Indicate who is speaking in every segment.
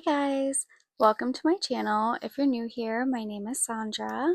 Speaker 1: guys, welcome to my channel. If you're new here, my name is Sandra.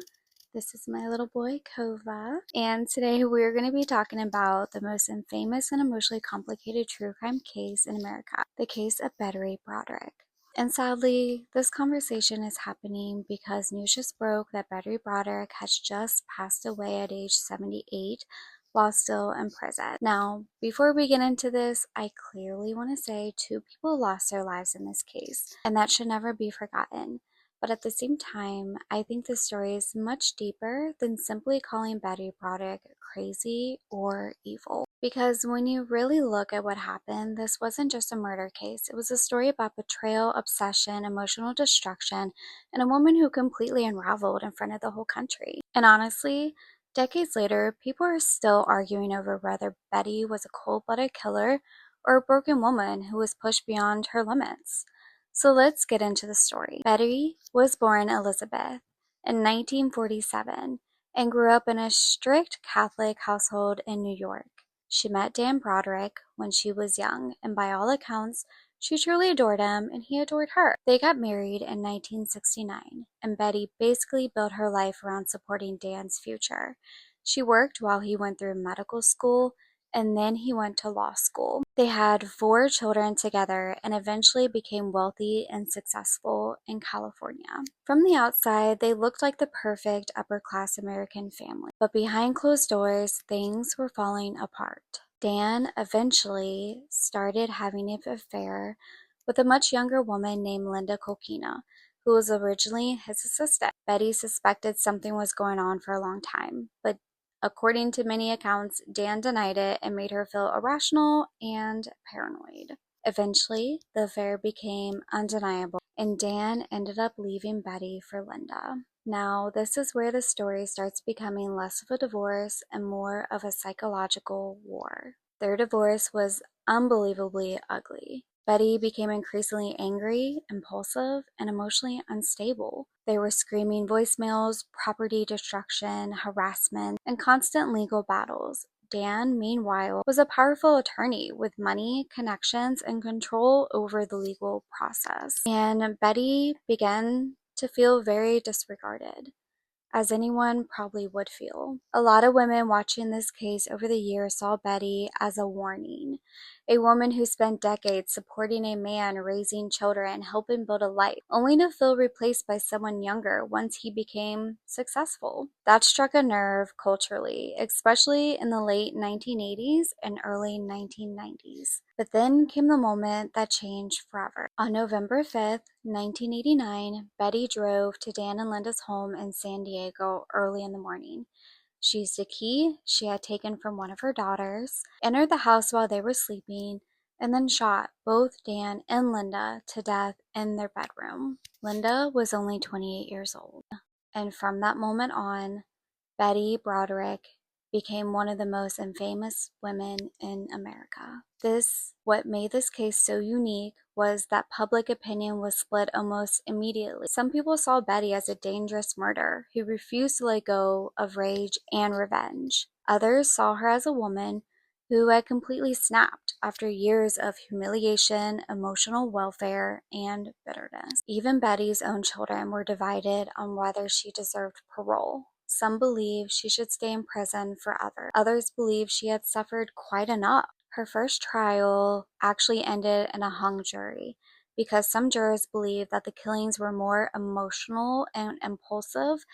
Speaker 1: This is my little boy Kova, and today we're going to be talking about the most infamous and emotionally complicated true crime case in America, the case of Broderick. And sadly, this conversation is happening because news just broke that Broderick has just passed away at age 78 while still in prison. Now, before we get into this, I clearly want to say two people lost their lives in this case, and that should never be forgotten. But at the same time, I think this story is much deeper than simply calling Broderick crazy or evil. Because when you really look at what happened, this wasn't just a murder case. It was a story about betrayal, obsession, emotional destruction, and a woman who completely unraveled in front of the whole country. And honestly, decades later, people are still arguing over whether Betty was a cold-blooded killer or a broken woman who was pushed beyond her limits. So let's get into the story. Betty was born Elizabeth in 1947 and grew up in a strict Catholic household in New York. She met Dan Broderick when she was young, and by all accounts, she truly adored him and he adored her. They got married in 1969, and Betty basically built her life around supporting Dan's future. She worked while he went through medical school, and then he went to law school. They had 4 children together and eventually became wealthy and successful in California. From the outside, they looked like the perfect upper-class American family, but behind closed doors, things were falling apart. Dan eventually started having an affair with a much younger woman named Linda Coquina, who was originally his assistant. Betty suspected something was going on for a long time, but according to many accounts, Dan denied it and made her feel irrational and paranoid. Eventually, the affair became undeniable, and Dan ended up leaving Betty for Linda. Now, this is where the story starts becoming less of a divorce and more of a psychological war. Their divorce was unbelievably ugly. Betty became increasingly angry, impulsive, and emotionally unstable. They were screaming voicemails, property destruction, harassment, and constant legal battles. Dan, meanwhile, was a powerful attorney with money, connections, and control over the legal process. And Betty began to feel very disregarded, as anyone probably would feel. A lot of women watching this case over the years saw Betty as a warning. A woman who spent decades supporting a man, raising children, helping build a life, only to feel replaced by someone younger once he became successful. That struck a nerve culturally, especially in the late 1980s and early 1990s. But then came the moment that changed forever. On November 5th, 1989, Betty drove to Dan and Linda's home in San Diego early in the morning. She used a key she had taken from one of her daughters, entered the house while they were sleeping, and then shot both Dan and Linda to death in their bedroom. Linda was only 28 years old, and from that moment on, Bettybroderick became one of the most infamous women in America. What made this case so unique was that public opinion was split almost immediately. Some people saw Betty as a dangerous murderer who refused to let go of rage and revenge. Others saw her as a woman who had completely snapped after years of humiliation, emotional welfare, and bitterness. Even Betty's own children were divided on whether she deserved parole. Some believed she should stay in prison forever. Others believed she had suffered quite enough. Her first trial actually ended in a hung jury because some jurors believed that the killings were more emotional and impulsive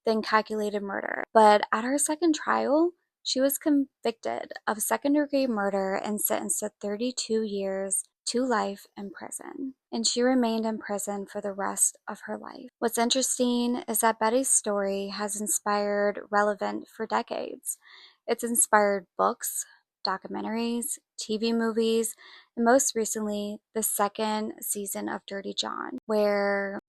Speaker 1: than calculated murder. But at her second trial, she was convicted of second-degree murder and sentenced to 32 years to life in prison, and she remained in prison for the rest of her life. What's interesting is that Betty's story has inspired relevant for decades. It's inspired books, documentaries, TV movies, and most recently, the second season of Dirty John,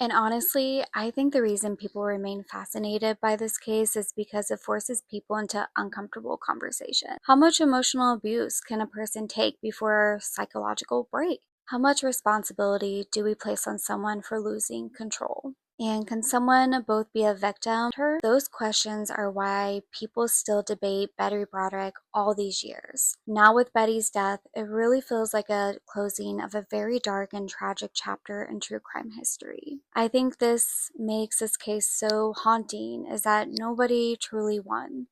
Speaker 1: and honestly, I think the reason people remain fascinated by this case is because it forces people into uncomfortable conversation. How much emotional abuse can a person take before a psychological break? How much responsibility do we place on someone for losing control? And can someone both be a victim? Those questions are why people still debate Betty Broderick all these years. Now with Betty's death, it really feels like a closing of a very dark and tragic chapter in true crime history. I think this makes this case so haunting is that nobody truly won.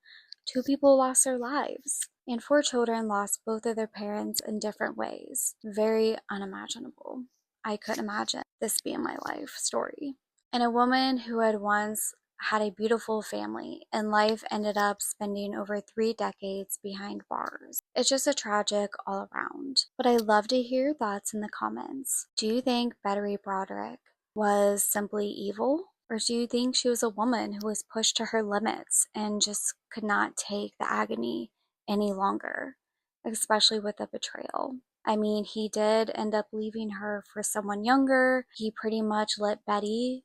Speaker 1: Two people lost their lives, and four children lost both of their parents in different ways. Very unimaginable. I couldn't imagine this being my life story. And a woman who had once had a beautiful family and life ended up spending over 3 decades behind bars. It's just a tragic all around. But I'd love to hear your thoughts in the comments. Do you think Betty Broderick was simply evil? Or do you think she was a woman who was pushed to her limits and just could not take the agony any longer, especially with the betrayal? I mean, he did end up leaving her for someone younger. He pretty much let Betty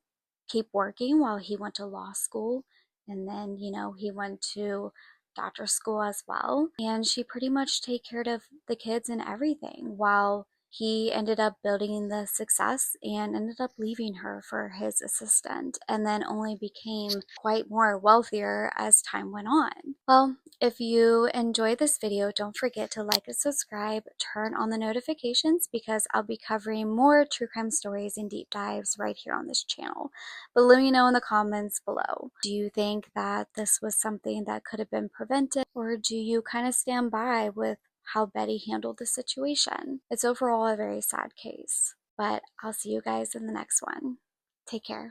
Speaker 1: keep working while he went to law school. And then, he went to doctor school as well. And she pretty much take care of the kids and everything while he ended up building the success and ended up leaving her for his assistant and then only became quite more wealthier as time went on. Well, if you enjoyed this video, don't forget to like and subscribe, turn on the notifications because I'll be covering more true crime stories and deep dives right here on this channel. But let me know in the comments below. Do you think that this was something that could have been prevented, or do you kind of stand by with how Betty handled the situation? It's overall a very sad case, but I'll see you guys in the next one. Take care.